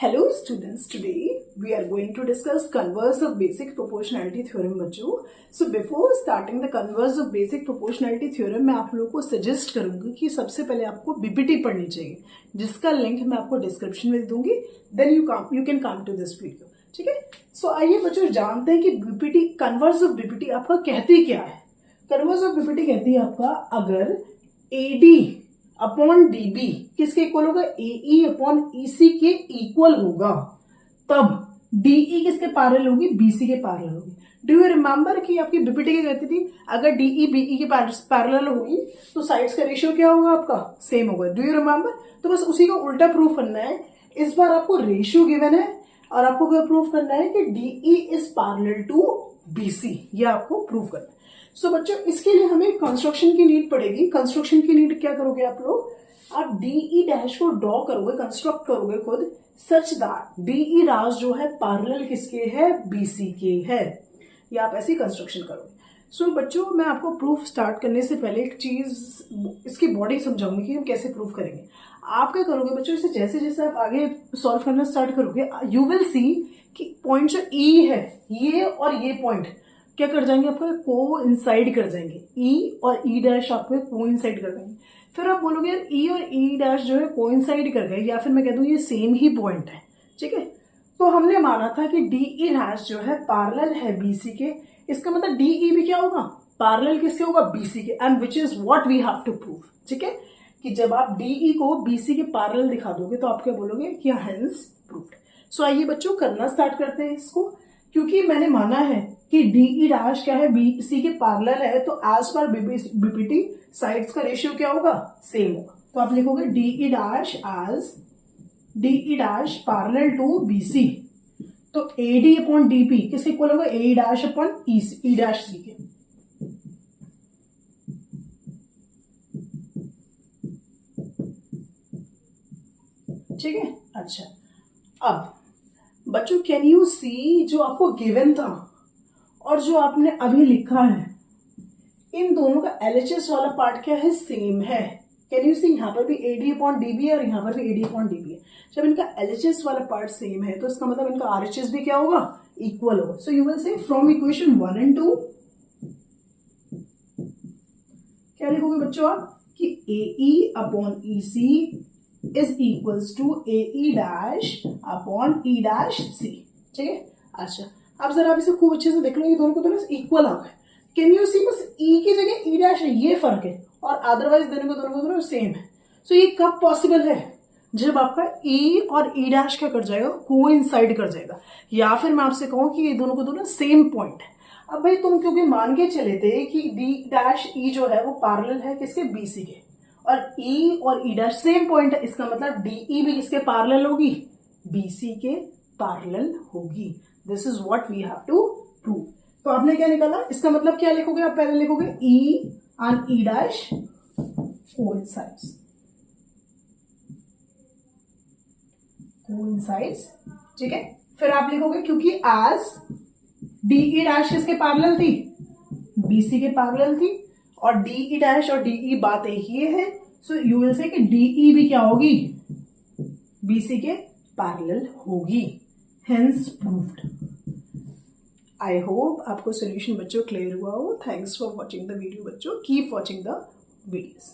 Hello students, today we are going to discuss converse of basic proportionality theorem बच्चों. So before starting the converse of basic proportionality theorem मैं आप लोगों को suggest करूंगी कि सबसे पहले आपको बीपीटी पढ़नी चाहिए, जिसका लिंक मैं आपको डिस्क्रिप्शन में दूंगी. Then you can come to this video. ठीक है. सो आइए बच्चों जानते हैं कि बीपीटी कन्वर्स ऑफ बीपीटी आपका कहती क्या है. कन्वर्स ऑफ बीपीटी कहती है आपका अगर एडी अपॉन डीबी किसके इक्वल होगा, एई अपॉन ईसी के इक्वल होगा, तब डीई किसके पैरेलल होगी, बीसी के पैरेलल होगी. डू यू रिमेंबर कि आपकी बीपीटी क्या कहती थी, अगर डीई बीई के पैरेलल होगी तो साइड्स का रेशियो क्या होगा, आपका सेम होगा. Do you remember. तो बस उसी का उल्टा प्रूफ करना है. इस बार आपको रेशियो गिवन है और आपको क्या प्रूफ करना है कि DE is parallel to BC. ये आपको प्रूफ करना है. सो बच्चों इसके लिए हमें कंस्ट्रक्शन की नीड पड़ेगी. कंस्ट्रक्शन की नीड क्या करोगे आप लोग, आप डीई डैश को ड्रॉ करोगे, कंस्ट्रक्ट करोगे खुद, सच दैट डीई डैश जो है पैरेलल किसके है, बीसी के है. या आप ऐसी कंस्ट्रक्शन करोगे. सो बच्चों मैं आपको प्रूफ स्टार्ट करने से पहले एक चीज इसकी बॉडी समझाऊंगी कि हम कैसे प्रूफ करेंगे. आप क्या करोगे बच्चों, इसे जैसे जैसे आप आगे सॉल्व करना स्टार्ट करोगे, यू विल सी कि पॉइंट जो ई है, ये और ये पॉइंट क्या कर जाएंगे, आपको को इंसाइड कर जाएंगे. ई और ई डैश आपको को इंसाइड कर देंगे. फिर आप बोलोगे यार ई और ई डैश जो है को इंसाइड कर गए, या फिर मैं कह दूं ये सेम ही पॉइंट है. ठीक है. तो हमने माना था कि डीई डैश जो है पैरेलल है बीसी के. इसका मतलब डीई भी क्या होगा, पैरेलल किसके होगा, बीसी के. And which is what we have to prove. ठीक है. कि जब आप डीई को बीसी के पैरेलल दिखा दोगे तो आप क्या बोलोगे कि हेंस प्रूव्ड. सो आइए बच्चों करना स्टार्ट करते हैं इसको. क्योंकि मैंने माना है कि डीई डैश क्या है, बीसी के पैरेलल है, तो एज पर बीपीटी साइड्स का रेशियो क्या होगा, सेम होगा. तो आप लिखोगे DE dash as DE dash parallel to BC. तो एडी अपॉन डीपी किसके इक्वल होगा, A dash upon E dash C के. ठीक है. अच्छा अब बच्चों कैन यू सी जो आपको गिवन था और जो आपने अभी लिखा है, इन दोनों का एलएचएस वाला पार्ट क्या है, सेम है. कैन यू सी, यहां पर भी एडी अपॉन डीबी है और यहां पर भी एडी अपॉन डीबी है. जब इनका एलएचएस वाला पार्ट सेम है तो इसका मतलब इनका आरएचएस भी क्या होगा, इक्वल होगा. So you will say from equation 1 and 2 क्या लिखोगे बच्चों आप कि AE upon EC is equals to AE dash upon E dash C. ठीक है. अच्छा अब जरा आप इसे खूब अच्छे से देख लो, ये दोनों को दोनों इक्वल आ गए. कैन यू सी, बस ई की जगह ई डैश है, ये फर्क है, और अदरवाइज दोनों को दोनों सेम है. सो ये कब पॉसिबल है, जब आपका ई और ई डैश क्या कर जाएगा, कोइंसाइड कर जाएगा. या फिर मैं आपसे कहूं कि ये दोनों को दोनों सेम पॉइंट है. अब भाई तुम क्योंकि मान के चले थे कि डी डैश ई जो है वो पैरेलल है किसके, बीसी के, और ई और ई डैश सेम पॉइंट है, इसका मतलब डीई भी किसके पैरेलल होगी, बीसी के पैरेलल होगी. This is what we have to prove. तो आपने क्या निकाला, इसका मतलब क्या लिखोगे आप, पहले लिखोगे E and E dash coincides. ठीक है. फिर आप लिखोगे क्योंकि एज डीई डैश किसके पैरेलल थी, बीसी के पैरेलल थी, और डीई डैश और डीई बात एक ही है. सो यू विल से कि डीई भी क्या होगी, बीसी के पैरेलल होगी. Hence proved. आई होप आपको सॉल्यूशन बच्चों क्लियर हुआ हो. Thanks for watching the video बच्चों. Keep watching the videos.